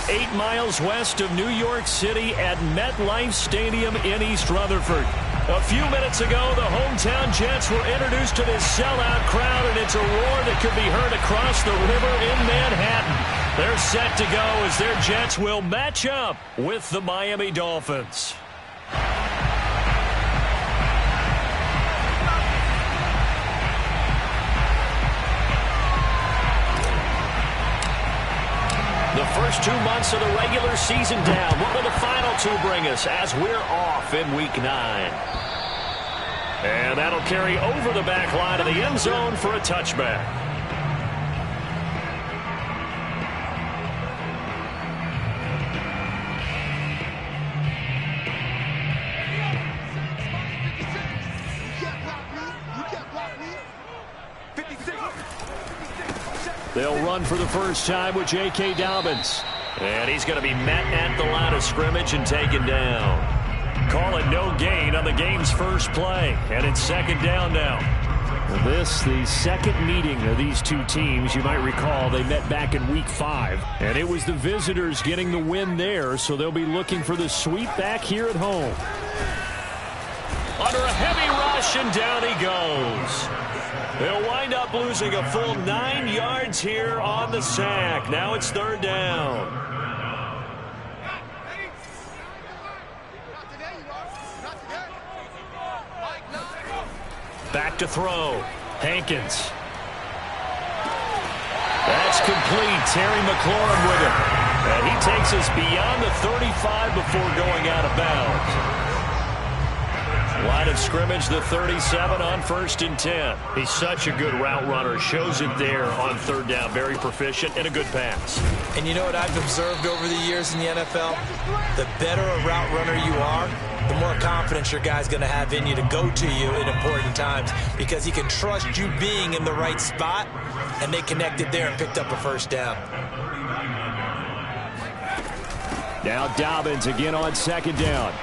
8 miles west of New York City at MetLife Stadium in East Rutherford. A few minutes ago, the hometown Jets were introduced to this sellout crowd, and it's a roar that could be heard across the river in Manhattan. They're set to go as their Jets will match up with the Miami Dolphins. The first 2 months of the regular season down. What will the final 2 bring us as we're off in Week 9? And that'll carry over the back line of the end zone for a touchback. They'll run for the first time with J.K. Dobbins. And he's going to be met at the line of scrimmage and taken down. Call it no gain on the game's first play. And it's second down now. This, the second meeting of these two teams. You might recall they met back in Week 5. And it was the visitors getting the win there, so they'll be looking for the sweep back here at home. Under a heavy rush, and down he goes. They'll wind up losing a full 9 yards here on the sack. Now it's third down. Back to throw. Hankins. That's complete. Terry McLaurin with him. And he takes us beyond the 35 before going out of bounds. Line of scrimmage, the 37 on 1st and 10. He's such a good route runner. Shows it there on third down. Very proficient and a good pass. And you know what I've observed over the years in the NFL? The better a route runner you are, the more confidence your guy's going to have in you to go to you in important times, because he can trust you being in the right spot, and they connected there and picked up a first down. Now Dobbins again on second down.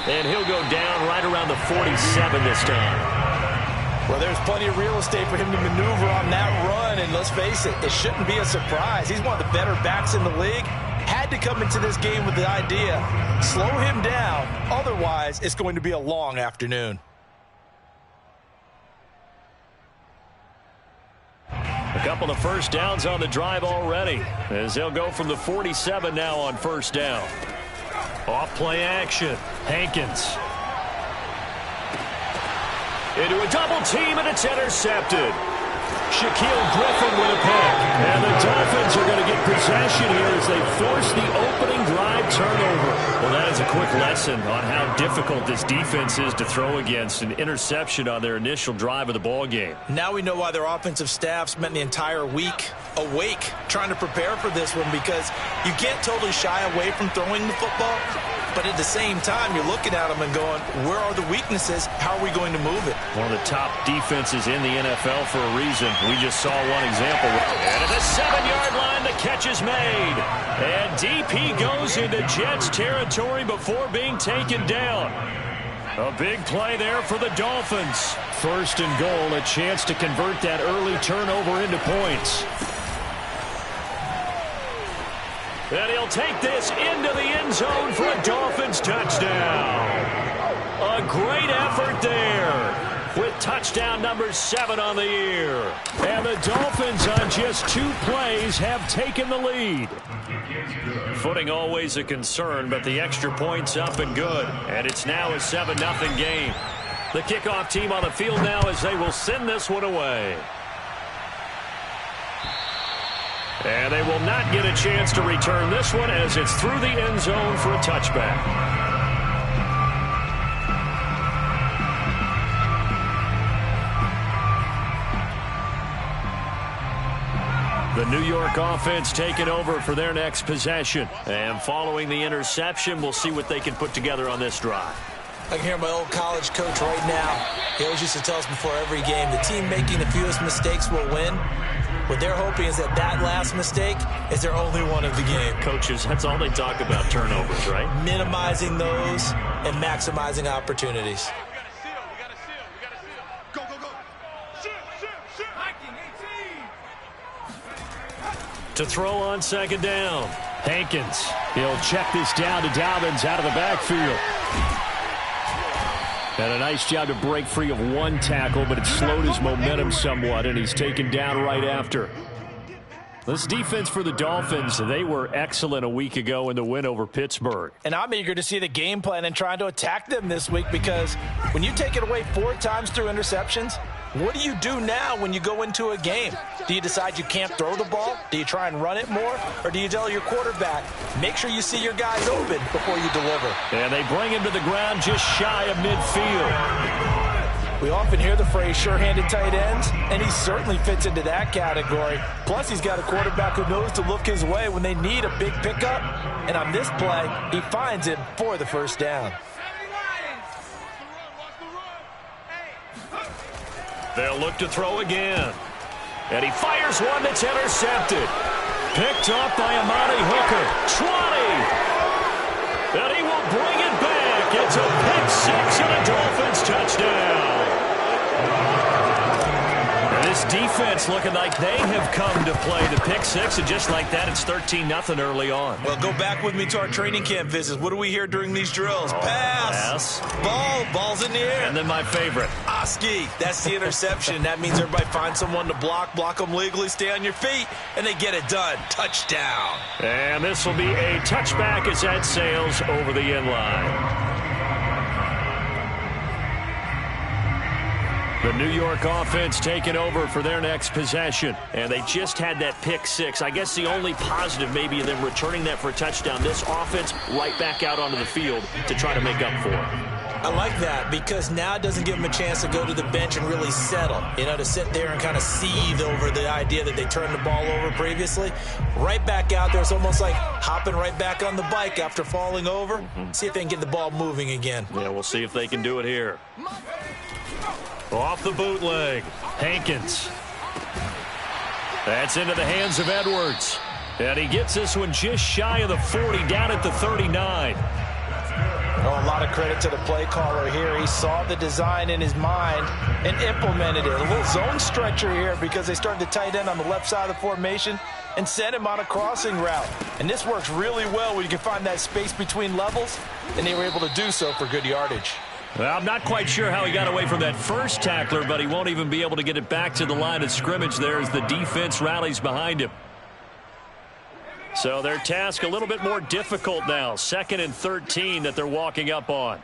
And he'll go down right around the 47 this time. Well, there's plenty of real estate for him to maneuver on that run, and let's face it, it shouldn't be a surprise. He's one of the better backs in the league. Had to come into this game with the idea, slow him down, otherwise it's going to be a long afternoon. A couple of first downs on the drive already, as they'll go from the 47 now on first down. Off play action. Hankins. Into a double team, and it's intercepted. Shaquille Griffin with a pick. And the Dolphins are going to get possession here as they force the opening drive turnover. Well, that is a quick lesson on how difficult this defense is to throw against. An interception on their initial drive of the ball game. Now we know why their offensive staff spent the entire week awake trying to prepare for this one, because you can't totally shy away from throwing the football. But at the same time, you're looking at them and going, where are the weaknesses? How are we going to move it? One of the top defenses in the NFL for a reason. We just saw one example. And at the 7-yard line, the catch is made. And DP goes into Jets territory before being taken down. A big play there for the Dolphins. First and goal, a chance to convert that early turnover into points. And he'll take this into the end zone for a Dolphins touchdown. A great effort there with touchdown number 7 on the year. And the Dolphins on just 2 plays have taken the lead. Footing always a concern, but the extra point's up and good. And it's now a 7-0 game. The kickoff team on the field now as they will send this one away. And they will not get a chance to return this one as it's through the end zone for a touchback. The New York offense taking over for their next possession. And following the interception, we'll see what they can put together on this drive. I can hear my old college coach right now. He always used to tell us before every game, the team making the fewest mistakes will win. What they're hoping is that that last mistake is their only one of the game. Coaches, that's all they talk about, turnovers, right? Minimizing those and maximizing opportunities. to throw on second down. Hankins, he'll check this down to Dobbins out of the backfield. And a nice job to break free of one tackle, but it slowed his momentum somewhat, and he's taken down right after. This defense for the Dolphins, they were excellent a week ago in the win over Pittsburgh. And I'm eager to see the game plan and trying to attack them this week, because when you take it away 4 times through interceptions, what do you do now when you go into a game? Do you decide you can't throw the ball? Do you try and run it more? Or do you tell your quarterback, make sure you see your guys open before you deliver? And they bring him to the ground just shy of midfield. We often hear the phrase sure-handed tight ends, and he certainly fits into that category. Plus, he's got a quarterback who knows to look his way when they need a big pickup. And on this play, he finds him for the first down. They'll look to throw again. And he fires one that's intercepted. Picked up by Amani Hooker. 20. And he will bring it back. It's a pick 6 and a Dolphins touchdown. And this defense looking like they have come to play the pick 6. And just like that, it's 13-0 early on. Well, go back with me to our training camp visits. What do we hear during these drills? Pass. Ball's in the air. And then my favorite. Oski. That's the interception. That means everybody finds someone to block them legally, stay on your feet, and they get it done. Touchdown. And this will be a touchback as that sails over the end line. The New York offense taking over for their next possession. And they just had that pick 6. I guess the only positive maybe them returning that for a touchdown. This offense right back out onto the field to try to make up for it. I like that, because now it doesn't give them a chance to go to the bench and really settle. You know, to sit there and kind of seethe over the idea that they turned the ball over previously. Right back out there. It's almost like hopping right back on the bike after falling over. See if they can get the ball moving again. Yeah, we'll see if they can do it here. Off the bootleg. Hankins. That's into the hands of Edwards. And he gets this one just shy of the 40, down at the 39. Oh, a lot of credit to the play caller here. He saw the design in his mind and implemented it. A little zone stretcher here, because they started the tight end on the left side of the formation and sent him on a crossing route. And this works really well when you can find that space between levels, and they were able to do so for good yardage. Well, I'm not quite sure how he got away from that first tackler, but he won't even be able to get it back to the line of scrimmage there as the defense rallies behind him. So their task a little bit more difficult now. 2nd and 13 that they're walking up on.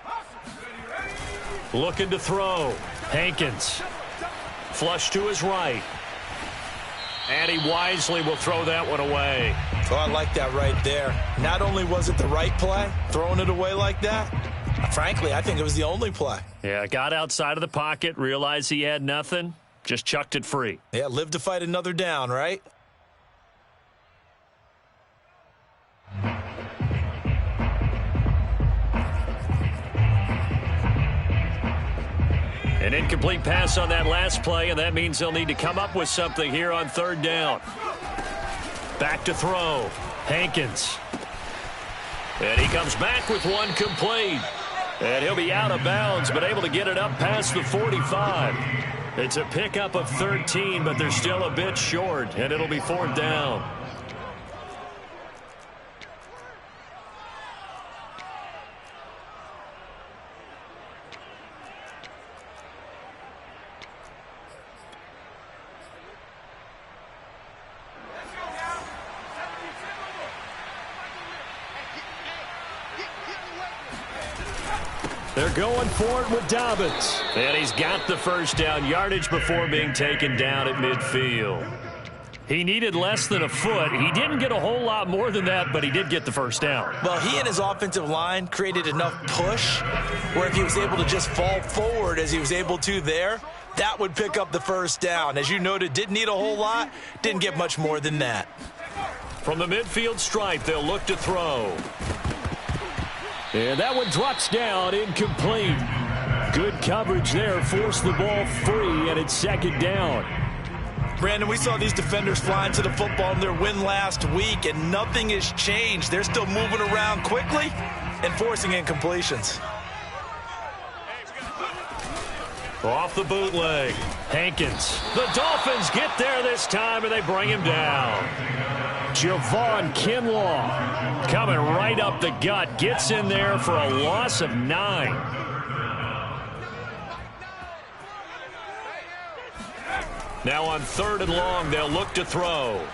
Looking to throw. Hankins. Flush to his right. And he wisely will throw that one away. Oh, I like that right there. Not only was it the right play, throwing it away like that, frankly, I think it was the only play. Yeah, got outside of the pocket, realized he had nothing, just chucked it free. Yeah, live to fight another down, right? An incomplete pass on that last play, and that means they'll need to come up with something here on 3rd down. Back to throw. Hankins. And he comes back with one complete. And he'll be out of bounds, but able to get it up past the 45. It's a pickup of 13, but they're still a bit short, and it'll be 4th down. They're going for it with Dobbins. And he's got the first down, yardage before being taken down at midfield. He needed less than a foot. He didn't get a whole lot more than that, but he did get the first down. Well, he and his offensive line created enough push where if he was able to just fall forward as he was able to there, that would pick up the first down. As you noted, didn't need a whole lot, didn't get much more than that. From the midfield stripe, they'll look to throw. And that one drops down, incomplete. Good coverage there, forced the ball free, and it's 2nd down. Brandon, we saw these defenders flying to the football in their win last week, and nothing has changed. They're still moving around quickly and forcing incompletions. Off the bootleg. Hankins. The Dolphins get there this time, and they bring him down. Javon Kinlaw coming right up the gut. Gets in there for a loss of 9. Now on 3rd and long, they'll look to throw.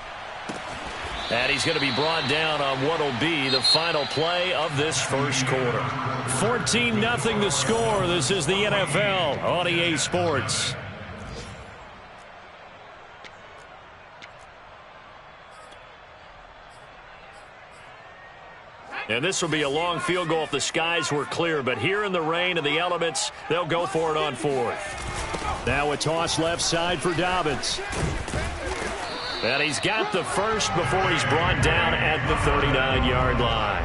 And he's going to be brought down on what will be the final play of this first quarter. 14-0 the score. This is the NFL on EA Sports. And this will be a long field goal if the skies were clear. But here in the rain and the elements, they'll go for it on 4th. Now a toss left side for Dobbins. And he's got the first before he's brought down at the 39-yard line.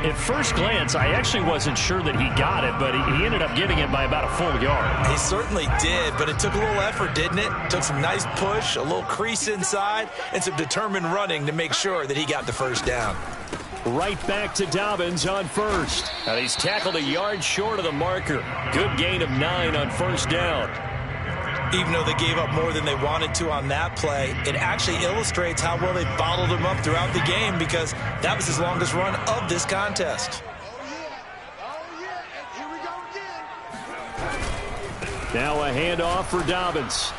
At first glance, I actually wasn't sure that he got it, but he ended up getting it by about a full yard. He certainly did, but it took a little effort, didn't it? Took some nice push, a little crease inside, and some determined running to make sure that he got the first down. Right back to Dobbins on 1st. And he's tackled a yard short of the marker. Good gain of 9 on 1st down. Even though they gave up more than they wanted to on that play, it actually illustrates how well they bottled him up throughout the game because that was his longest run of this contest. Now a handoff for Dobbins.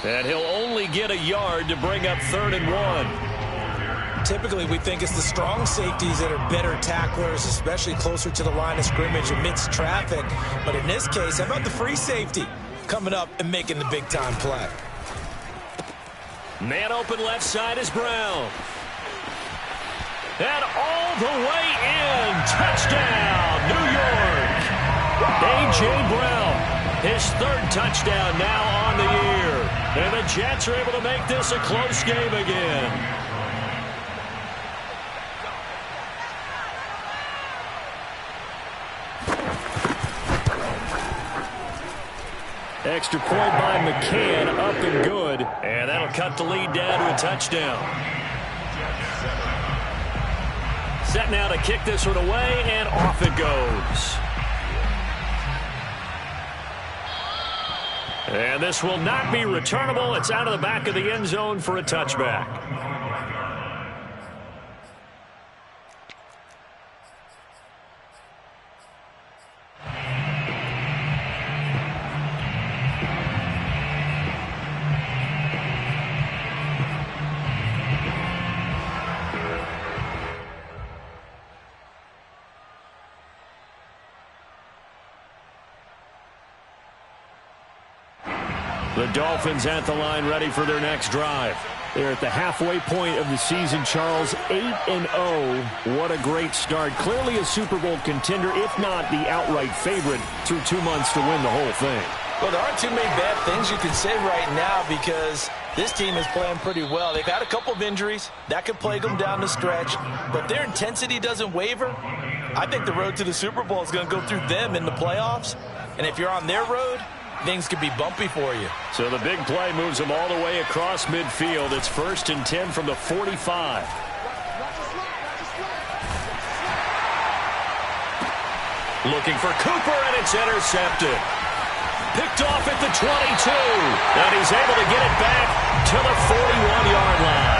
And he'll only get a yard to bring up 3rd and 1. Typically, we think it's the strong safeties that are better tacklers, especially closer to the line of scrimmage amidst traffic. But in this case, how about the free safety coming up and making the big-time play? Man open left side is Brown. And all the way in. Touchdown, New York. A.J. Brown, his 3rd touchdown now on the year. And the Jets are able to make this a close game again. Extra point by McCann, up and good. And that'll cut the lead down to a touchdown. Set now to kick this one away, and off it goes. And this will not be returnable. It's out of the back of the end zone for a touchback. The Dolphins at the line, ready for their next drive. They're at the halfway point of the season, Charles. 8-0. What a great start. Clearly a Super Bowl contender, if not the outright favorite, through 2 months to win the whole thing. Well, there aren't too many bad things you can say right now because this team is playing pretty well. They've had a couple of injuries. That could plague them down the stretch. But their intensity doesn't waver. I think the road to the Super Bowl is going to go through them in the playoffs. And if you're on their road, things could be bumpy for you. So the big play moves them all the way across midfield. It's 1st and 10 from the 45. Looking for Cooper, and it's intercepted. Picked off at the 22. And he's able to get it back to the 41-yard line.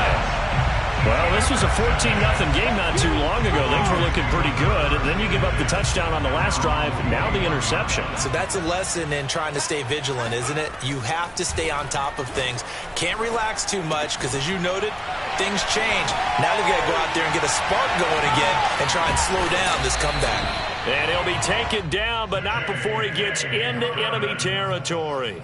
Well, this was a 14-0 game not too long ago. Things were looking pretty good. And then you give up the touchdown on the last drive. Now the interception. So that's a lesson in trying to stay vigilant, isn't it? You have to stay on top of things. Can't relax too much because, as you noted, things change. Now they've got to go out there and get a spark going again and try and slow down this comeback. And he'll be taken down, but not before he gets into enemy territory.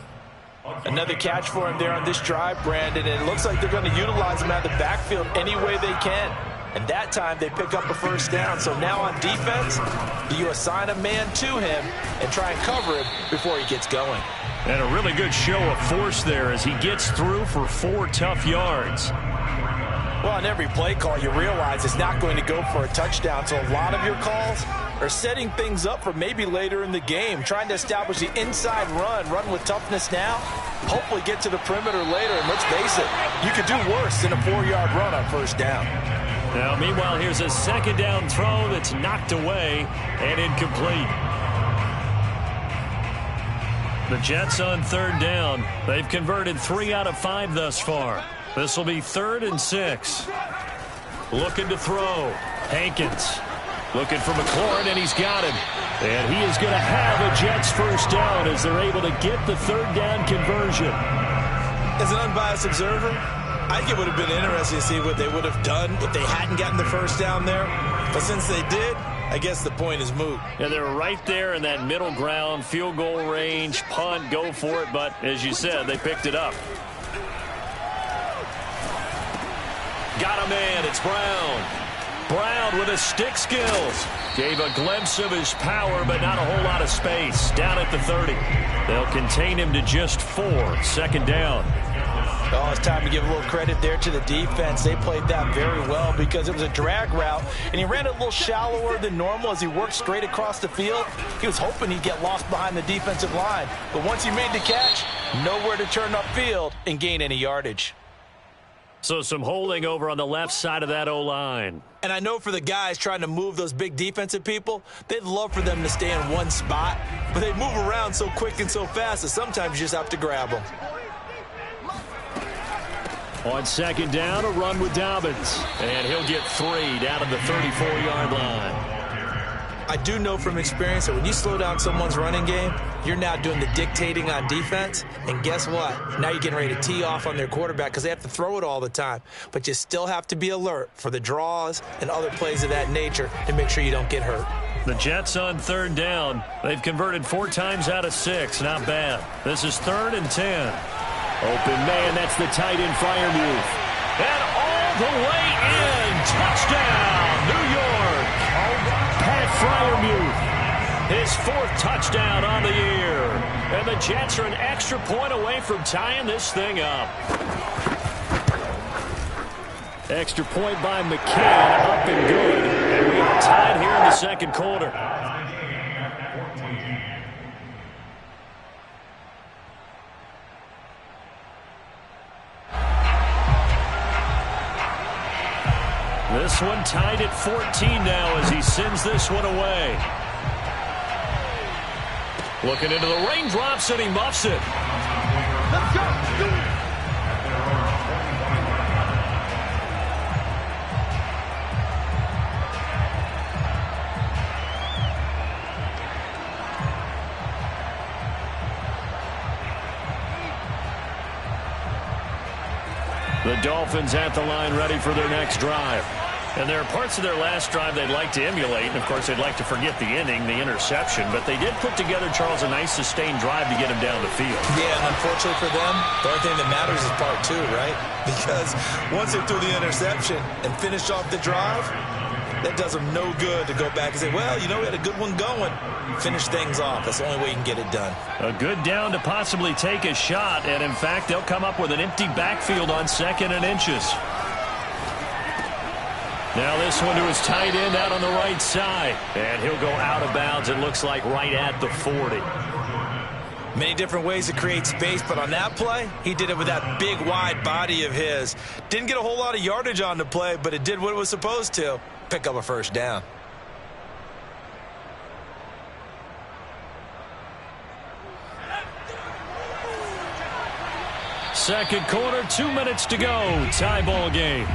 Another catch for him there on this drive, Brandon, and it looks like they're going to utilize him out of the backfield any way they can. And that time they pick up a first down. So now on defense, do you assign a man to him and try and cover him before he gets going? And a really good show of force there as he gets through for 4 tough yards. Well, on every play call, you realize it's not going to go for a touchdown. So a lot of your calls are setting things up for maybe later in the game, trying to establish the inside run with toughness now, hopefully get to the perimeter later. And let's face it, you could do worse than a 4-yard run on first down. Now, meanwhile, here's a second down throw that's knocked away and incomplete. The Jets on 3rd down. They've converted 3 out of 5 thus far. This will be 3rd and 6. Looking to throw. Hankins looking for McLaurin, and he's got him. And he is going to have a Jets first down as they're able to get the third down conversion. As an unbiased observer, I think it would have been interesting to see what they would have done if they hadn't gotten the first down there. But since they did, I guess the point is moot. And they're right there in that middle ground, field goal range, punt, go for it. But as you said, they picked it up. Got a man. It's Brown. Brown with his stick skills. Gave a glimpse of his power, but not a whole lot of space. Down at the 30. They'll contain him to just 4. Second down. Oh, it's time to give a little credit there to the defense. They played that very well because it was a drag route, and he ran it a little shallower than normal as he worked straight across the field. He was hoping he'd get lost behind the defensive line. But once he made the catch, nowhere to turn upfield and gain any yardage. So some holding over on the left side of that O-line. And I know for the guys trying to move those big defensive people, they'd love for them to stay in one spot, but they move around so quick and so fast that sometimes you just have to grab them. On second down, a run with Dobbins. And he'll get 3 down at the 34-yard line. I do know from experience that when you slow down someone's running game, you're now doing the dictating on defense. And guess what? Now you're getting ready to tee off on their quarterback because they have to throw it all the time. But you still have to be alert for the draws and other plays of that nature to make sure you don't get hurt. The Jets on third down. They've converted 4 times out of 6. Not bad. This is 3rd and 10. Open man, that's the tight end, Freiermuth. And all the way in. Touchdown, New York. Pat Freiermuth, his 4th touchdown on the year. And the Jets are an extra point away from tying this thing up. Extra point by McCann, up and good. And we are tied here in the second quarter. This one tied at 14 now as he sends this one away. Looking into the raindrops, and he muffs it. Let's go. The Dolphins at the line ready for their next drive. And there are parts of their last drive they'd like to emulate. And, of course, they'd like to forget the inning, the interception. But they did put together, Charles, a nice sustained drive to get him down the field. Yeah, and unfortunately for them, the only thing that matters is part 2, right? Because once they threw the interception and finished off the drive, that does them no good to go back and say, well, you know, we had a good one going. Finish things off. That's the only way you can get it done. A good down to possibly take a shot. And, in fact, they'll come up with an empty backfield on 2nd and inches. Now this one to his tight end out on the right side. And he'll go out of bounds, it looks like, right at the 40. Many different ways to create space, but on that play, he did it with that big, wide body of his. Didn't get a whole lot of yardage on the play, but it did what it was supposed to. Pick up a first down. Second quarter, 2 minutes to go. Tie ball game.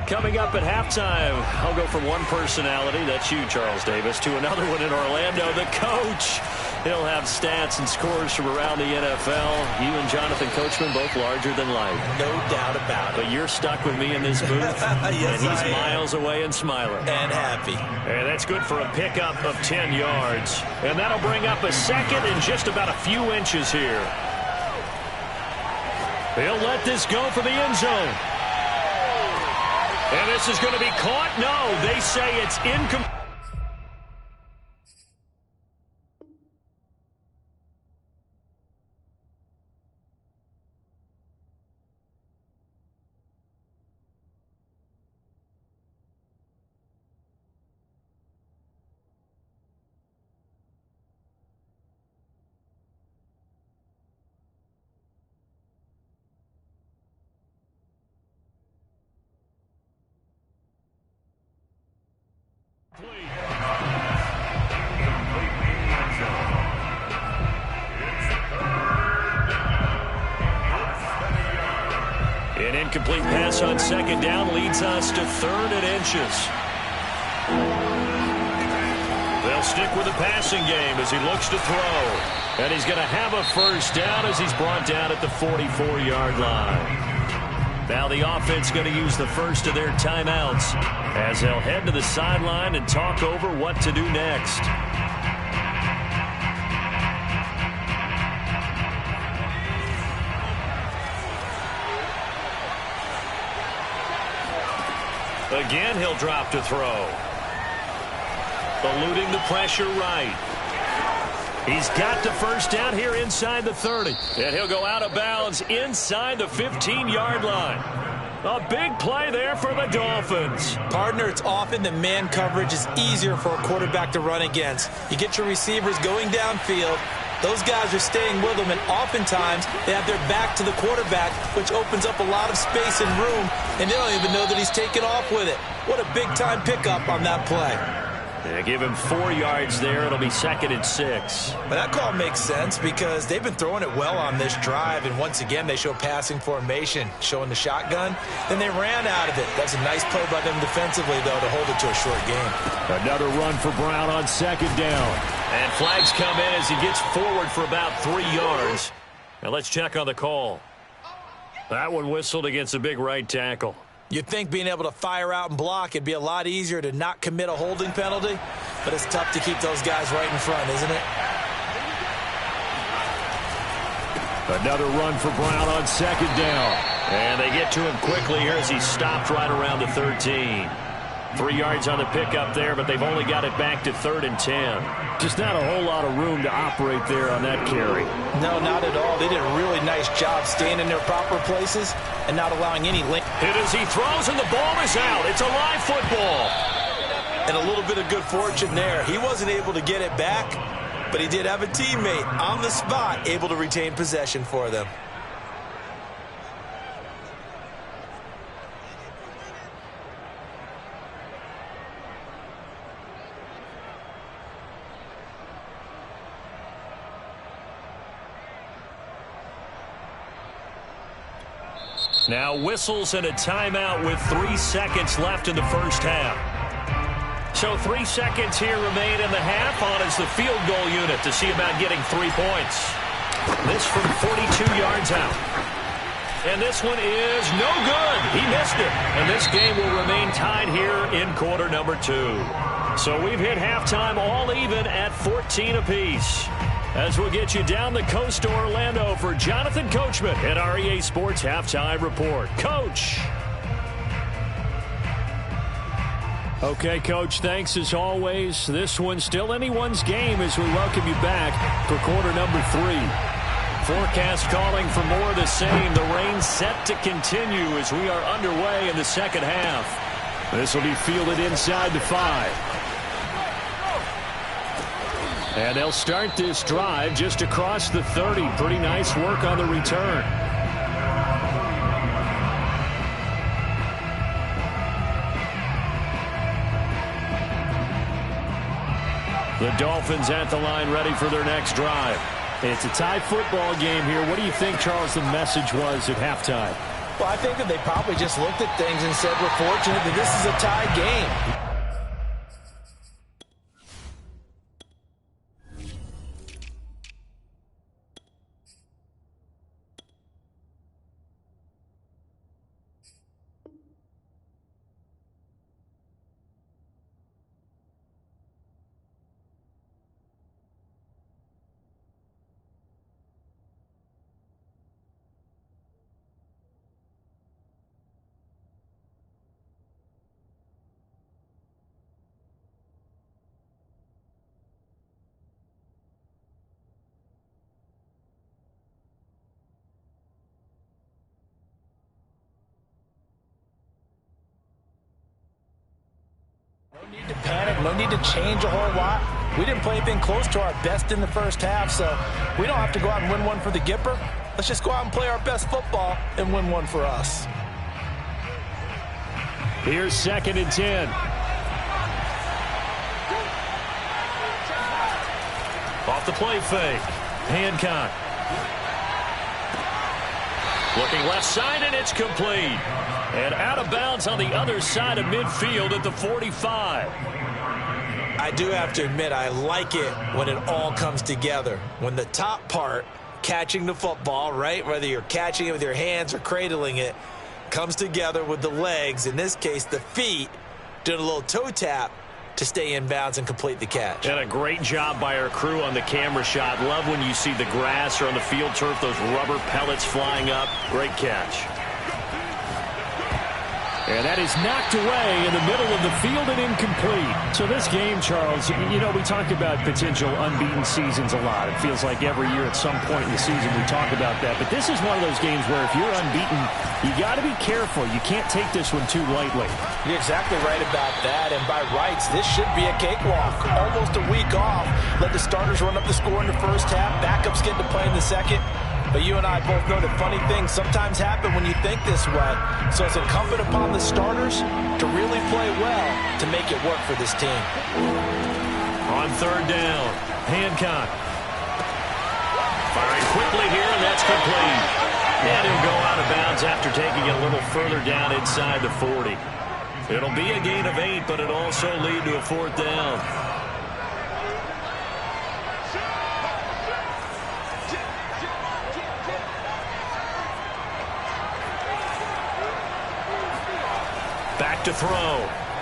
Coming up at halftime, I'll go from one personality, that's you, Charles Davis, to another one in Orlando, the coach. He'll have stats and scores from around the NFL. You and Jonathan Coachman, both larger than life. No doubt about it. But you're stuck with me in this booth. Yes, and he's miles away and smiling. And happy. And that's good for a pickup of 10 yards. And that'll bring up a second and just about a few inches here. He'll let this go for the end zone. And this is going to be caught? No, they say it's incomplete. incomplete pass on second down leads us to 3rd and inches. They'll stick with the passing game as he looks to throw. And he's going to have a first down as he's brought down at the 44-yard line. Now the offense going to use the first of their timeouts as they'll head to the sideline and talk over what to do next. Again, he'll drop to throw. Eluding the pressure right. He's got the first down here inside the 30. And he'll go out of bounds inside the 15-yard line. A big play there for the Dolphins. Partner, it's often that man coverage is easier for a quarterback to run against. You get your receivers going downfield. Those guys are staying with them, and oftentimes they have their back to the quarterback, which opens up a lot of space and room, and they don't even know that he's taken off with it. What a big-time pickup on that play. Yeah, give him 4 yards there. It'll be 2nd and 6. But that call makes sense because they've been throwing it well on this drive, and once again they show passing formation, showing the shotgun. Then they ran out of it. That's a nice play by them defensively, though, to hold it to a short game. Another run for Brown on 2nd down. And flags come in as he gets forward for about 3 yards. Now let's check on the call. That one whistled against a big right tackle. You'd think being able to fire out and block, it'd be a lot easier to not commit a holding penalty, but it's tough to keep those guys right in front, isn't it? Another run for Brown on 2nd down. And they get to him quickly here as he stopped right around the 13. 3 yards on the pickup there, but they've only got it back to 3rd and 10. Just not a whole lot of room to operate there on that carry. No, not at all. They did a really nice job staying in their proper places and not allowing any link. Hit as he throws, and the ball is out. It's a live football. And a little bit of good fortune there. He wasn't able to get it back, but he did have a teammate on the spot able to retain possession for them. Now whistles and a timeout with 3 seconds left in the first half. So 3 seconds here remain in the half on as the field goal unit to see about getting 3 points. This from 42 yards out. And this one is no good. He missed it. And this game will remain tied here in quarter number 2. So we've hit halftime all even at 14 apiece. As we'll get you down the coast to Orlando for Jonathan Coachman at REA Sports Halftime Report. Coach. Okay, Coach, thanks as always. This one's still anyone's game as we welcome you back for quarter number 3. Forecast calling for more of the same. The rain set to continue as we are underway in the second half. This will be fielded inside the 5. And they'll start this drive just across the 30. Pretty nice work on the return. The Dolphins at the line ready for their next drive. It's a tie football game here. What do you think, Charles, the message was at halftime? Well, I think that they probably just looked at things and said, we're fortunate that this is a tie game. No need to panic. No need to change a whole lot. We didn't play anything close to our best in the first half, so we don't have to go out and win one for the Gipper. Let's just go out and play our best football and win one for us. Here's 2nd and 10. Off the play fake. Hancock. Looking left side, and it's complete. And out of bounds on the other side of midfield at the 45. I do have to admit, I like it when it all comes together. When the top part, catching the football, right, whether you're catching it with your hands or cradling it, comes together with the legs, in this case the feet, doing a little toe tap to stay in bounds and complete the catch. And a great job by our crew on the camera shot. Love when you see the grass or on the field turf, those rubber pellets flying up. Great catch. And that is knocked away in the middle of the field and incomplete. So this game, Charles, you know, we talk about potential unbeaten seasons a lot. It feels like every year at some point in the season we talk about that. But this is one of those games where if you're unbeaten, you got to be careful. You can't take this one too lightly. You're exactly right about that. And by rights, this should be a cakewalk. Almost a week off. Let the starters run up the score in the first half. Backups get to play in the second. But you and I both know that funny things sometimes happen when you think this way. So it's incumbent upon the starters to really play well to make it work for this team. On third down, Hancock. Firing quickly here, and that's complete. And he'll go out of bounds after taking it a little further down inside the 40. It'll be a gain of 8, but it'll also lead to a fourth down. Back to throw.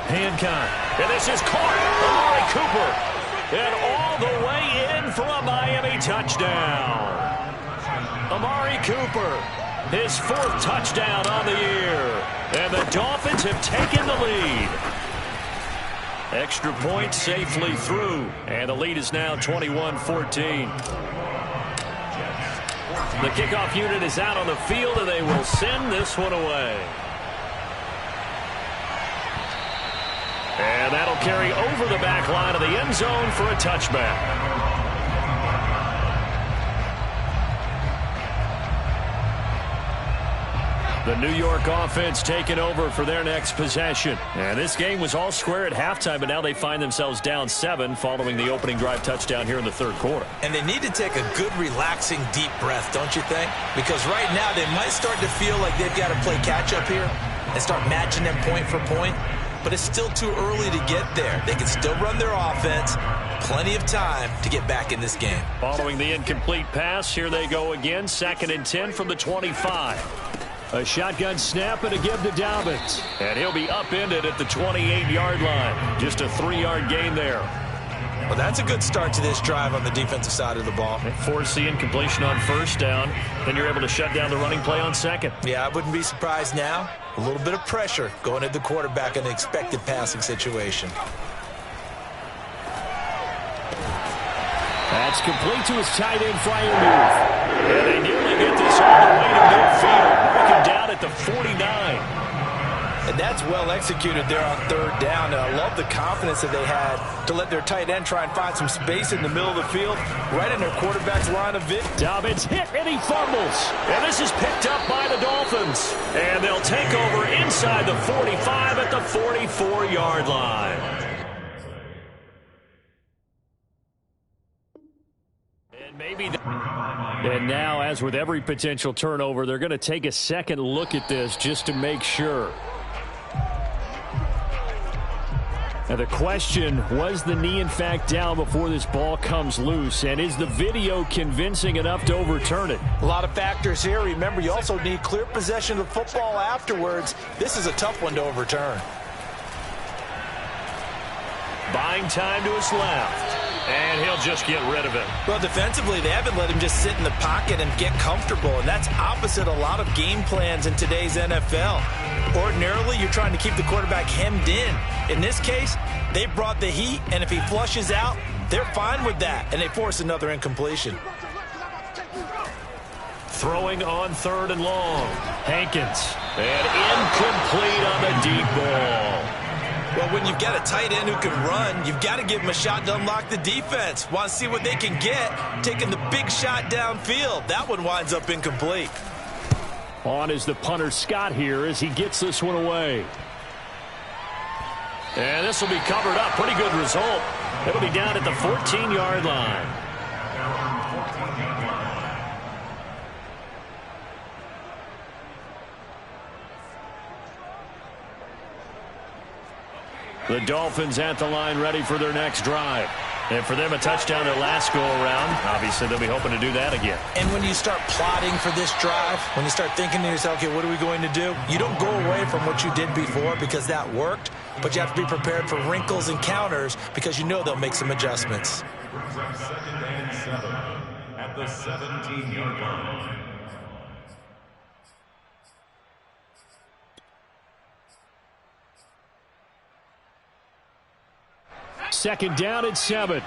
Hancock. And this is caught. Amari Cooper. And all the way in for a Miami touchdown. Amari Cooper. His 4th touchdown on the year. And the Dolphins have taken the lead. Extra point safely through. And the lead is now 21-14. The kickoff unit is out on the field, and they will send this one away. And that'll carry over the back line of the end zone for a touchback. The New York offense taking over for their next possession. And this game was all square at halftime, but now they find themselves down 7 following the opening drive touchdown here in the third quarter. And they need to take a good, relaxing, deep breath, don't you think? Because right now they might start to feel like they've got to play catch-up here and start matching them point for point. But it's still too early to get there. They can still run their offense. Plenty of time to get back in this game. Following the incomplete pass, here they go again. 2nd and 10 from the 25. A shotgun snap and a give to Dobbins. And he'll be upended at the 28-yard line. Just a 3-yard gain there. Well, that's a good start to this drive on the defensive side of the ball. Force the incompletion on first down. Then you're able to shut down the running play on second. Yeah, I wouldn't be surprised now. A little bit of pressure going at the quarterback in an expected passing situation. That's complete to his tight end flyer move. And they nearly get this all the way to midfield. Marking down at the 49. And that's well executed there on third down. And I love the confidence that they had to let their tight end try and find some space in the middle of the field, right in their quarterback's line of vision. Dobbins hit and he fumbles. And this is picked up by the Dolphins. And they'll take over inside the 45 at the 44-yard line. And now, as with every potential turnover, they're going to take a second look at this just to make sure. Now the question, was the knee in fact down before this ball comes loose? And is the video convincing enough to overturn it? A lot of factors here. Remember, you also need clear possession of the football afterwards. This is a tough one to overturn. Buying time to his left. And he'll just get rid of it. Well, defensively, they haven't let him just sit in the pocket and get comfortable, and that's opposite a lot of game plans in today's NFL. Ordinarily, you're trying to keep the quarterback hemmed in. In this case, they brought the heat, and if he flushes out, they're fine with that, and they force another incompletion. Throwing on 3rd and long. Hankins. And incomplete on the deep ball. Well, when you've got a tight end who can run, you've got to give him a shot to unlock the defense. Want to see what they can get, taking the big shot downfield. That one winds up incomplete. On is the punter Scott here as he gets this one away. And this will be covered up. Pretty good result. It'll be down at the 14-yard line. The Dolphins at the line ready for their next drive. And for them, a touchdown their last go-around. Obviously, they'll be hoping to do that again. And when you start plotting for this drive, when you start thinking to yourself, okay, what are we going to do? You don't go away from what you did before because that worked, but you have to be prepared for wrinkles and counters because you know they'll make some adjustments. Second and 7 at the 17-yard line. Second down and 7.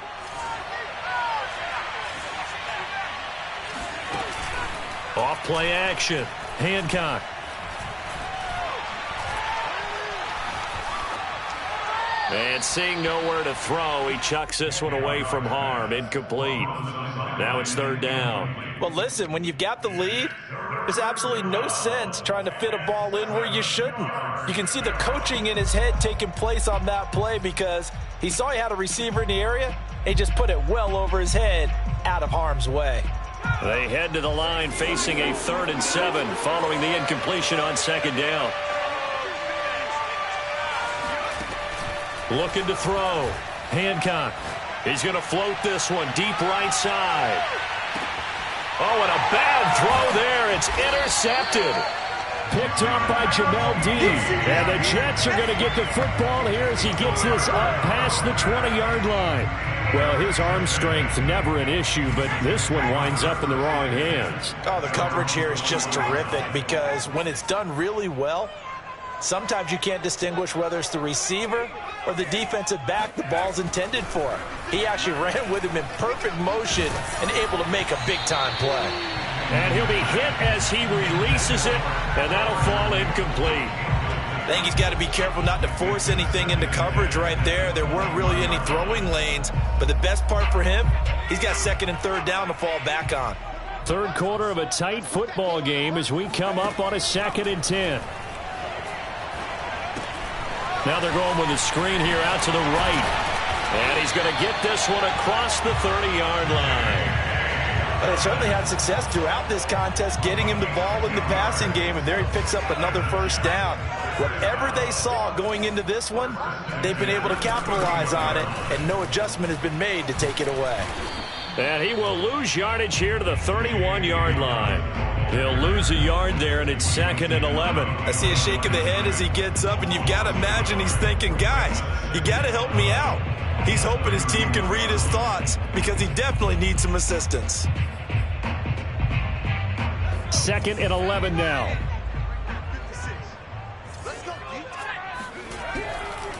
Off play action. Hancock. And seeing nowhere to throw, he chucks this one away from harm. Incomplete. Now it's third down. Well, listen, when you've got the lead, there's absolutely no sense trying to fit a ball in where you shouldn't. You can see the coaching in his head taking place on that play because he saw he had a receiver in the area, and he just put it well over his head out of harm's way. They head to the line facing a 3rd and 7 following the incompletion on second down. Looking to throw. Hancock. He's going to float this one deep right side. Oh, and a bad throw there. It's intercepted. Picked up by Jamel Dean. And the Jets are going to get the football here as he gets this up past the 20-yard line. Well, his arm strength never an issue, but this one winds up in the wrong hands. Oh, the coverage here is just terrific because when it's done really well, sometimes you can't distinguish whether it's the receiver or the defensive back the ball's intended for. He actually ran with him in perfect motion and able to make a big-time play. And he'll be hit as he releases it, and that'll fall incomplete. I think he's got to be careful not to force anything into coverage right there. There weren't really any throwing lanes, but the best part for him, he's got 2nd and 3rd down to fall back on. Third quarter of a tight football game as we come up on a 2nd and 10. Now they're going with a screen here out to the right. And he's going to get this one across the 30-yard line. They certainly had success throughout this contest getting him the ball in the passing game, and there he picks up another first down. Whatever they saw going into this one, they've been able to capitalize on it, and no adjustment has been made to take it away. And he will lose yardage here to the 31-yard line. He'll lose a yard there, and it's 2nd and 11. I see a shake of the head as he gets up, and you've got to imagine he's thinking, guys, you got to help me out. He's hoping his team can read his thoughts because he definitely needs some assistance. 2nd and 11 now.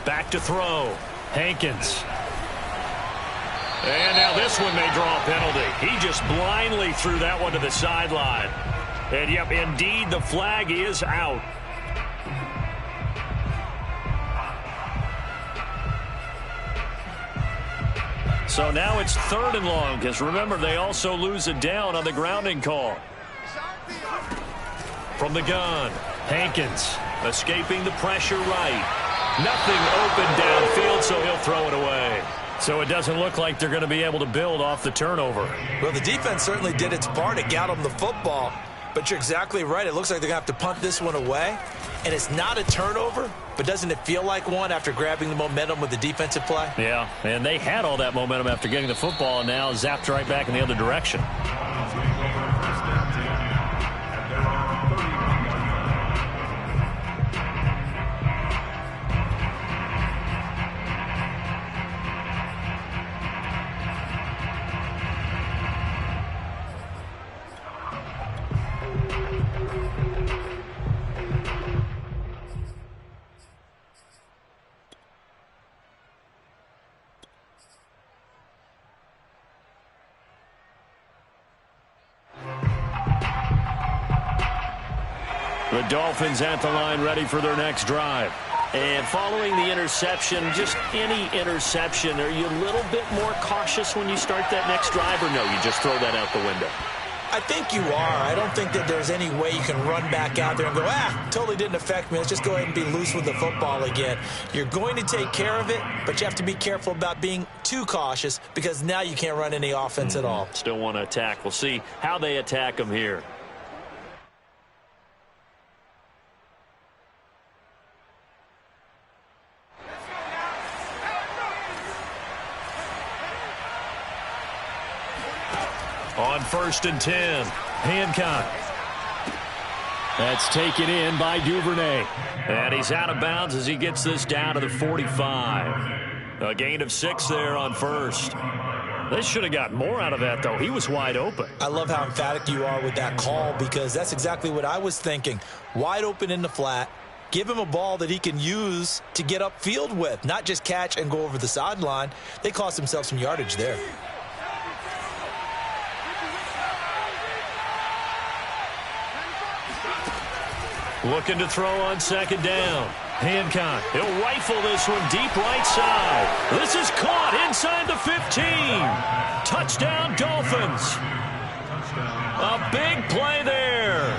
Back to throw. Hankins. And now this one may draw a penalty. He just blindly threw that one to the sideline. And, yep, indeed, the flag is out. So now it's 3rd and long, because remember, they also lose it down on the grounding call. From the gun, Hankins escaping the pressure right. Nothing open downfield, so he'll throw it away. So it doesn't look like they're going to be able to build off the turnover. Well, the defense certainly did its part to get them the football, but you're exactly right. It looks like they're going to have to punt this one away, and it's not a turnover, but doesn't it feel like one after grabbing the momentum with the defensive play? Yeah, and they had all that momentum after getting the football, and now zapped right back in the other direction. The Dolphins at the line ready for their next drive. And following the interception, just any interception, are you a little bit more cautious when you start that next drive, or no, you just throw that out the window? I think you are. I don't think that there's any way you can run back out there and go, totally didn't affect me. Let's just go ahead and be loose with the football again. You're going to take care of it, but you have to be careful about being too cautious because now you can't run any offense at all. Still want to attack. We'll see how they attack them here. On 1st and 10, Hancock. That's taken in by Duvernay. And he's out of bounds as he gets this down to the 45. A gain of 6 there on 1st. They should have got more out of that, though. He was wide open. I love how emphatic you are with that call, because that's exactly what I was thinking. Wide open in the flat. Give him a ball that he can use to get upfield with, not just catch and go over the sideline. They cost themselves some yardage there. Looking to throw on 2nd down. Hancock, he'll rifle this one deep right side. This is caught inside the 15. Touchdown, Dolphins. A big play there.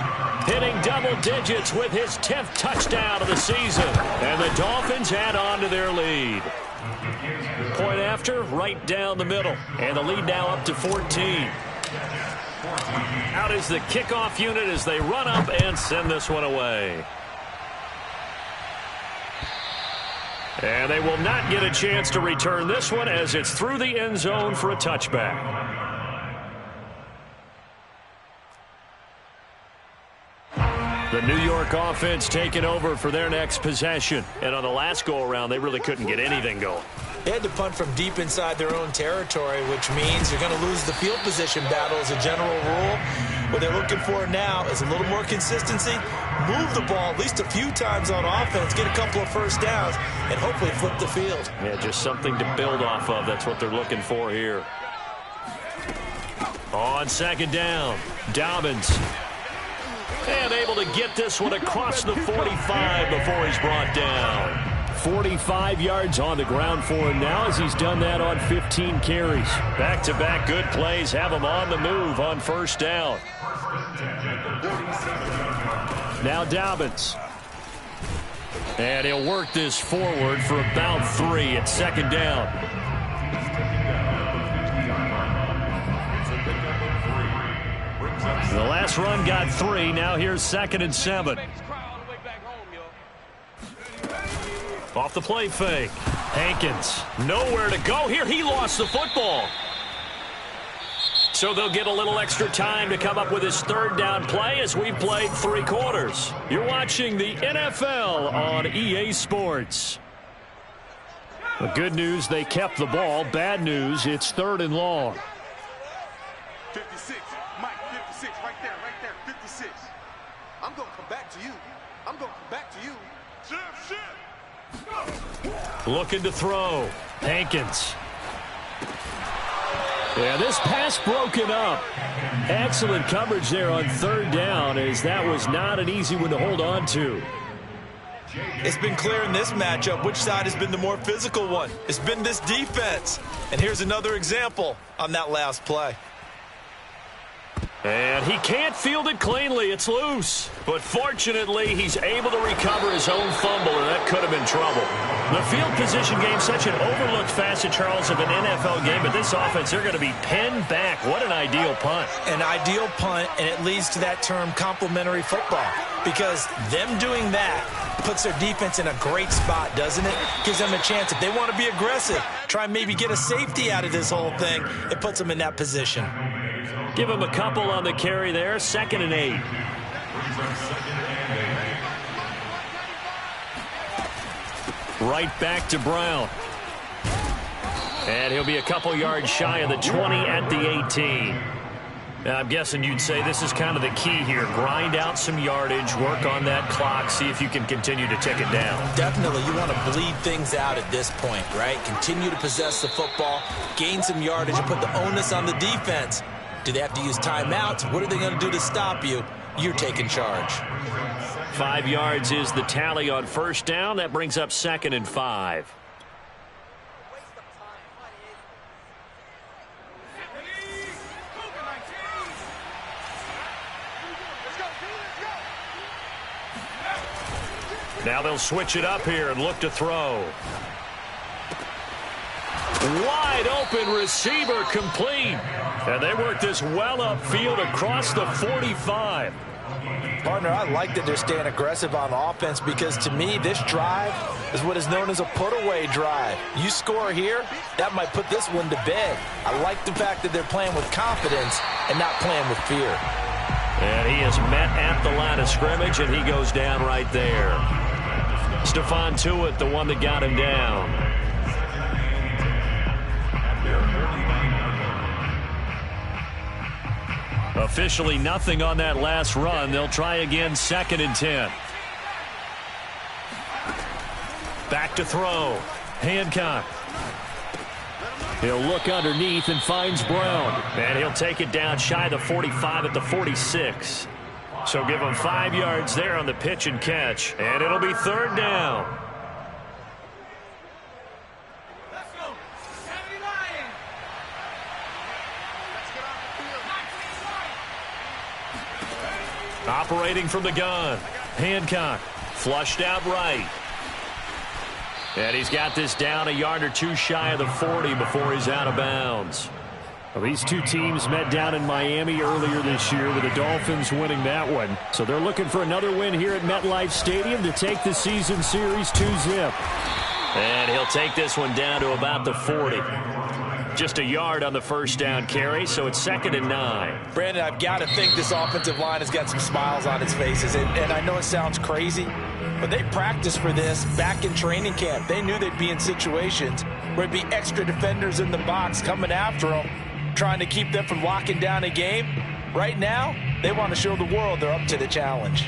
Hitting double digits with his 10th touchdown of the season. And the Dolphins add on to their lead. Point after, right down the middle. And the lead now up to 14. Out is the kickoff unit as they run up and send this one away. And they will not get a chance to return this one as it's through the end zone for a touchback. The New York offense taking over for their next possession. And on the last go-around, they really couldn't get anything going. They had to punt from deep inside their own territory, which means you're going to lose the field position battle as a general rule. What they're looking for now is a little more consistency. Move the ball at least a few times on offense, get a couple of first downs, and hopefully flip the field. Yeah, just something to build off of. That's what they're looking for here. On 2nd down, Dobbins. And able to get this one across the 45 before he's brought down. 45 yards on the ground for him now as he's done that on 15 carries. Back-to-back good plays have him on the move on 1st down. Now Dobbins. And he'll work this forward for about 3 at 2nd down. The last run got 3. Now here's 2nd and 7. Off the play fake. Hankins. Nowhere to go here. He lost the football. So they'll get a little extra time to come up with his 3rd down play as we've played 3 quarters. You're watching the NFL on EA Sports. The good news, they kept the ball. Bad news, it's 3rd and long. 56. Mike, 56. Right there. 56. I'm going to come back to you. Shit. Looking to throw. Hankins. Yeah, this pass broken up. Excellent coverage there on 3rd down, as that was not an easy one to hold on to. It's been clear in this matchup which side has been the more physical one. It's been this defense. And here's another example on that last play. And he can't field it cleanly. It's loose. But fortunately, he's able to recover his own fumble, and that could have been trouble. The field position game, such an overlooked facet, Charles, of an NFL game. But this offense, they're going to be pinned back. What an ideal punt. An ideal punt, and it leads to that term complementary football. Because them doing that puts their defense in a great spot, doesn't it? Gives them a chance. If they want to be aggressive, try and maybe get a safety out of this whole thing, it puts them in that position. Give him a couple on the carry there. 2nd and 8. Right back to Brown. And he'll be a couple yards shy of the 20 at the 18. Now, I'm guessing you'd say this is kind of the key here. Grind out some yardage, work on that clock, see if you can continue to tick it down. Definitely. You want to bleed things out at this point, right? Continue to possess the football, gain some yardage, and put the onus on the defense. Do they have to use timeouts? What are they going to do to stop you? You're taking charge. 5 yards is the tally on 1st down. That brings up 2nd and 5. Now they'll switch it up here and look to throw. Wide open receiver complete. And they work this well upfield across the 45. Partner, I like that they're staying aggressive on offense because, to me, this drive is what is known as a put-away drive. You score here, that might put this one to bed. I like the fact that they're playing with confidence and not playing with fear. And he is met at the line of scrimmage, and he goes down right there. Stephon Tuitt, the one that got him down. Officially nothing on that last run. They'll try again, 2nd and 10. Back to throw. Hancock. He'll look underneath and finds Brown. And he'll take it down shy of the 45 at the 46. So give him 5 yards there on the pitch and catch. And it'll be 3rd down. Operating from the gun. Hancock flushed out right. And he's got this down a yard or two shy of the 40 before he's out of bounds. Well, these two teams met down in Miami earlier this year with the Dolphins winning that one. So they're looking for another win here at MetLife Stadium to take the season series 2-zip. And he'll take this one down to about the 40. Just a yard on the first down carry, so it's 2nd and 9. Brandon, I've got to think this offensive line has got some smiles on its faces. And I know it sounds crazy, but they practiced for this back in training camp. They knew they'd be in situations where there'd be extra defenders in the box coming after them, trying to keep them from locking down a game. Right now, they want to show the world they're up to the challenge.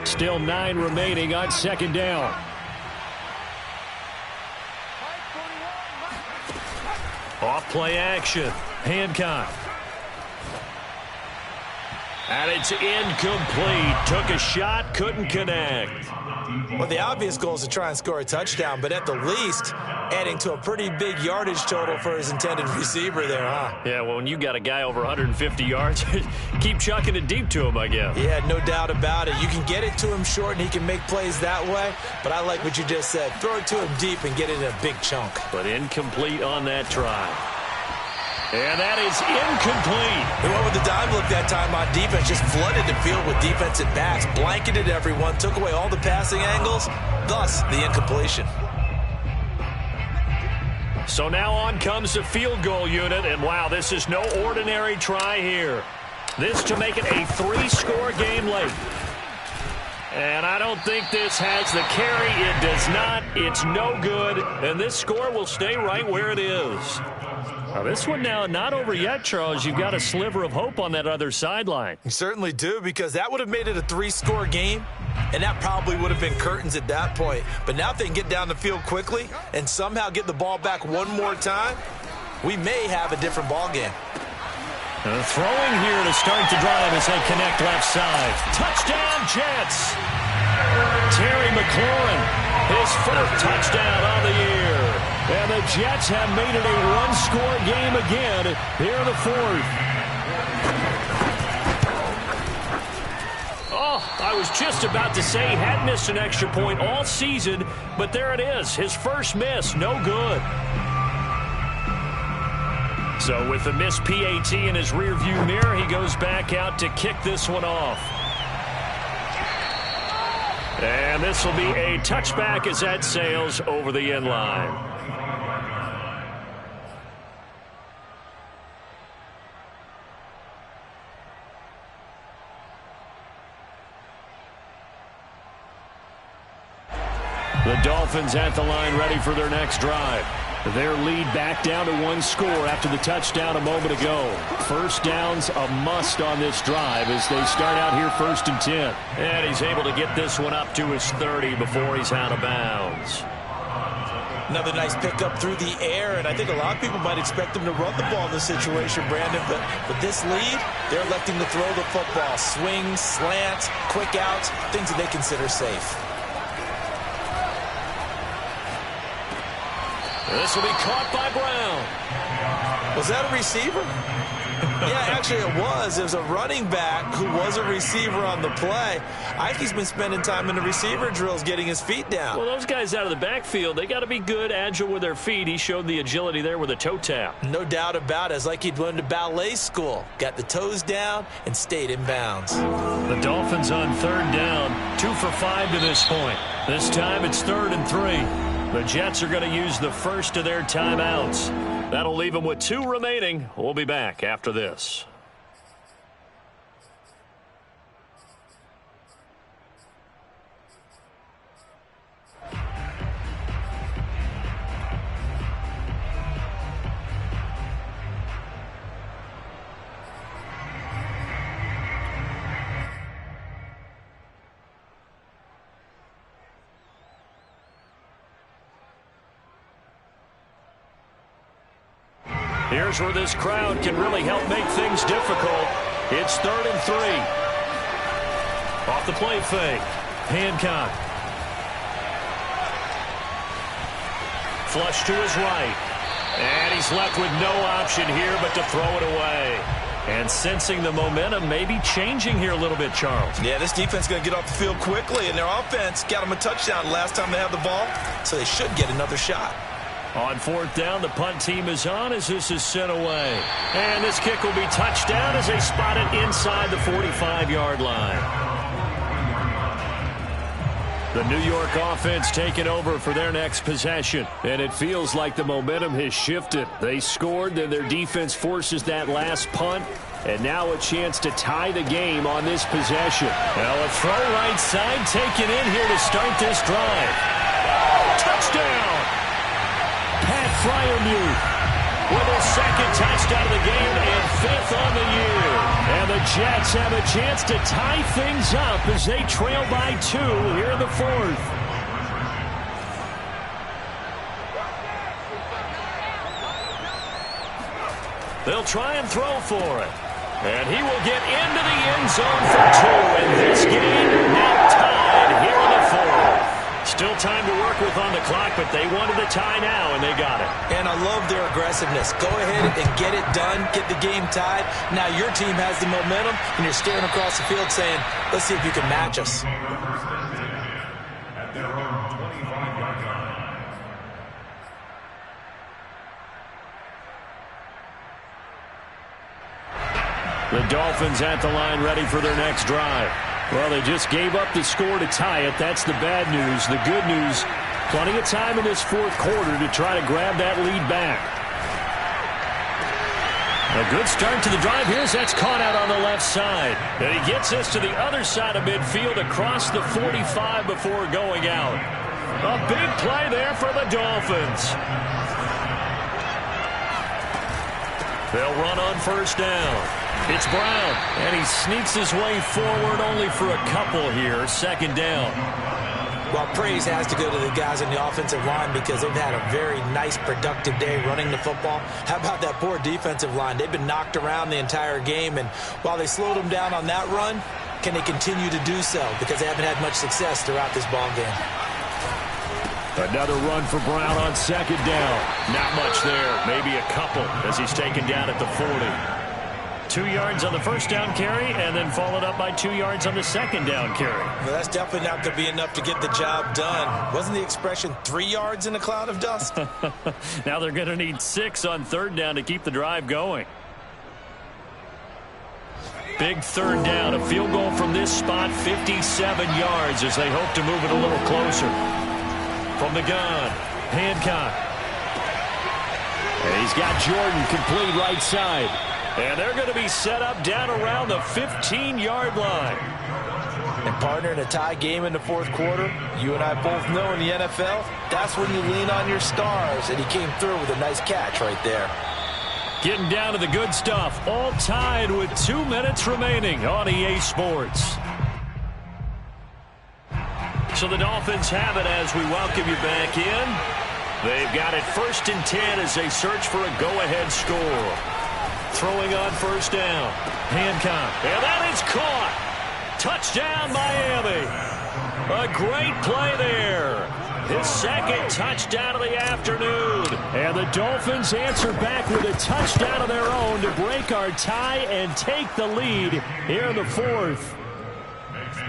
Still 9 remaining on 2nd down. Off play action. Hancock. And it's incomplete. Took a shot, couldn't connect. Well, the obvious goal is to try and score a touchdown, but at the least, adding to a pretty big yardage total for his intended receiver there, huh? Yeah, well, when you got a guy over 150 yards, keep chucking it deep to him, I guess. Yeah, no doubt about it. You can get it to him short, and he can make plays that way, but I like what you just said. Throw it to him deep and get it in a big chunk. But incomplete on that try. And that is incomplete. They went with the dime look that time on defense, just flooded the field with defensive backs, blanketed everyone, took away all the passing angles, thus the incompletion. So now on comes the field goal unit, and wow, this is no ordinary try here. This to make it a 3-score game late. And I don't think this has the carry. It does not. It's no good, and this score will stay right where it is. Now, this one now not over yet, Charles. You've got a sliver of hope on that other sideline. You certainly do, because that would have made it a 3-score game, and that probably would have been curtains at that point. But now if they can get down the field quickly and somehow get the ball back one more time, we may have a different ball game. Throwing here to start the drive as they connect left side. Touchdown, Jets! Terry McLaurin, his first touchdown on the year. And the Jets have made it a 1-score game again here in the 4th. Oh, I was just about to say he had missed an extra point all season, but there it is. His first miss, no good. So with the missed PAT in his rearview mirror, he goes back out to kick this one off. And this will be a touchback as that sails over the end line. The Dolphins at the line ready for their next drive. Their lead back down to 1 score after the touchdown a moment ago. First down's a must on this drive as they start out here 1st and 10. And he's able to get this one up to his 30 before he's out of bounds. Another nice pickup through the air, and I think a lot of people might expect him to run the ball in this situation, Brandon, but with this lead, they're electing to throw the football. Swings, slants, quick outs, things that they consider safe. This will be caught by Brown. Was that a receiver? Yeah, actually it was. It was a running back who was a receiver on the play. I think he's been spending time in the receiver drills getting his feet down. Well, those guys out of the backfield, they got to be good, agile with their feet. He showed the agility there with a toe tap. No doubt about it. It's like he'd went to ballet school. Got the toes down and stayed in bounds. The Dolphins on third down, 2 for 5 to this point. This time it's 3rd and 3. The Jets are going to use the first of their timeouts. That'll leave them with 2 remaining. We'll be back after this. Here's where this crowd can really help make things difficult. It's 3rd and 3. Off the play fake. Hancock. Flush to his right. And he's left with no option here but to throw it away. And sensing the momentum may be changing here a little bit, Charles. Yeah, this defense is going to get off the field quickly, and their offense got them a touchdown last time they had the ball, so they should get another shot. On 4th down, the punt team is on as this is sent away. And this kick will be touchdown as they spot it inside the 45-yard line. The New York offense taking over for their next possession. And it feels like the momentum has shifted. They scored, then their defense forces that last punt. And now a chance to tie the game on this possession. Now a throw right side taken in here to start this drive. Touchdown! Pat Freiermuth with his 2nd touchdown of the game and 5th on the year. And the Jets have a chance to tie things up as they trail by 2 here in the 4th. They'll try and throw for it. And he will get into the end zone for 2. And this game now tied here in the 4th. Still time to work with on the clock, but they wanted the tie now, and they got it. And I love their aggressiveness. Go ahead and get it done, get the game tied. Now your team has the momentum, and you're staring across the field saying, let's see if you can match us. At their own 25-yard line. The Dolphins at the line ready for their next drive. Well, they just gave up the score to tie it. That's the bad news. The good news, plenty of time in this 4th quarter to try to grab that lead back. A good start to the drive. Here's that's caught out on the left side. And he gets this to the other side of midfield across the 45 before going out. A big play there for the Dolphins. They'll run on 1st down. It's Brown, and he sneaks his way forward only for a couple here. 2nd down. Well, praise has to go to the guys on the offensive line because they've had a very nice, productive day running the football. How about that poor defensive line? They've been knocked around the entire game, and while they slowed them down on that run, can they continue to do so? Because they haven't had much success throughout this ball game. Another run for Brown on 2nd down. Not much there, maybe a couple as he's taken down at the 40. 2 yards on the 1st down carry, and then followed up by 2 yards on the 2nd down carry. Well, that's definitely not going to be enough to get the job done. Wasn't the expression 3 yards in a cloud of dust? Now they're going to need 6 on 3rd down to keep the drive going. Big 3rd down, a field goal from this spot, 57 yards as they hope to move it a little closer. From the gun, Hancock. And he's got Jordan complete right side. And they're going to be set up down around the 15-yard line. And, partner, in a tie game in the 4th quarter, you and I both know in the NFL, that's when you lean on your stars. And he came through with a nice catch right there. Getting down to the good stuff. All tied with 2 minutes remaining on EA Sports. So the Dolphins have it as we welcome you back in. They've got it 1st and 10 as they search for a go-ahead score. Throwing on 1st down. Hancock. And that is caught. Touchdown, Miami. A great play there. his second touchdown of the afternoon. And the Dolphins answer back with a touchdown of their own to break our tie and take the lead here in the fourth.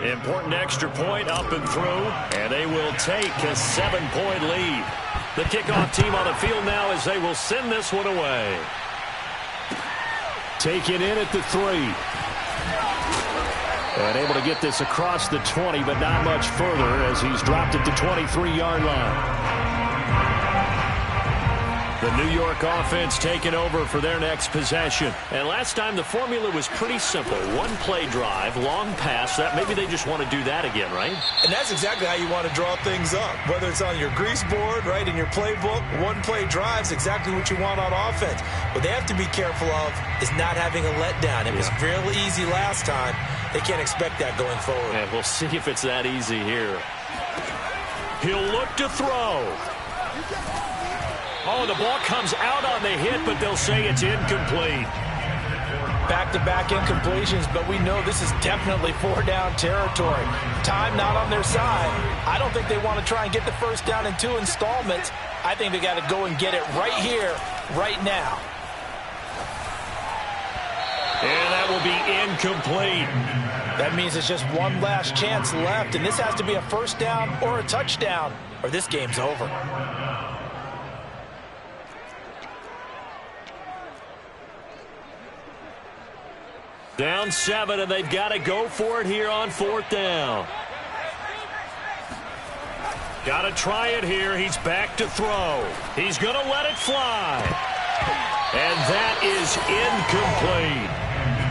Important extra point up and through, and they will take a 7-point lead. The kickoff team on the field now as they will send this one away. Taken in at the 3. And able to get this across the 20, but not much further as he's dropped at the 23-yard line. The New York offense taking over for their next possession. And last time the formula was pretty simple. One-play drive, long pass. That maybe they just want to do that again, right? And that's exactly how you want to draw things up. Whether it's on your grease board, right, in your playbook, one-play drive is exactly what you want on offense. What they have to be careful of is not having a letdown. It was real easy last time. They can't expect that going forward. And we'll see if it's that easy here. He'll look to throw. Oh, the ball comes out on the hit, but they'll say it's incomplete. Back-to-back incompletions, but we know this is definitely 4-down territory. Time not on their side. I don't think they want to try and get the first down in 2 installments. I think they got to go and get it right here, right now. And that will be incomplete. That means it's just one last chance left, and this has to be a first down or a touchdown, or this game's over. Down 7, and they've got to go for it here on 4th down. Got to try it here. He's back to throw. He's going to let it fly. And that is incomplete.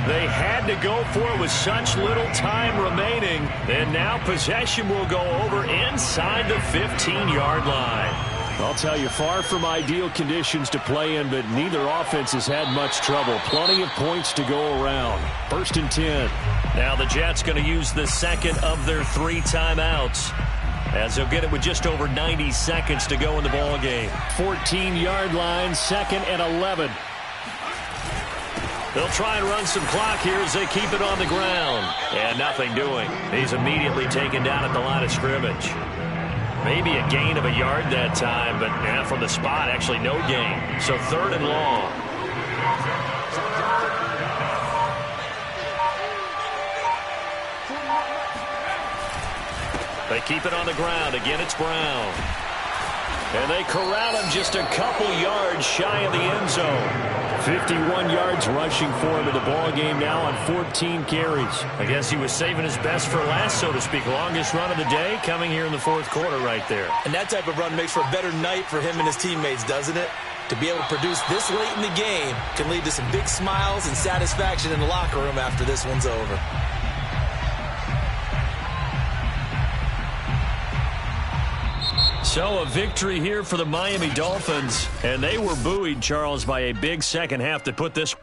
They had to go for it with such little time remaining. And now possession will go over inside the 15-yard line. I'll tell you, far from ideal conditions to play in, but neither offense has had much trouble. Plenty of points to go around. 1st and 10. Now the Jets going to use the second of their 3 timeouts, as they'll get it with just over 90 seconds to go in the ball game. 14-yard line, 2nd and 11. They'll try and run some clock here as they keep it on the ground. And nothing doing. He's immediately taken down at the line of scrimmage. Maybe a gain of a yard that time, but from the spot, actually no gain. So 3rd and long. They keep it on the ground. Again, it's Brown. And they corral him just a couple yards shy of the end zone. 51 yards rushing for him in the ball game now on 14 carries. I guess he was saving his best for last, so to speak. Longest run of the day coming here in the 4th quarter right there. And that type of run makes for a better night for him and his teammates, doesn't it? To be able to produce this late in the game can lead to some big smiles and satisfaction in the locker room after this one's over. So a victory here for the Miami Dolphins, and they were buoyed, Charles, by a big second half to put this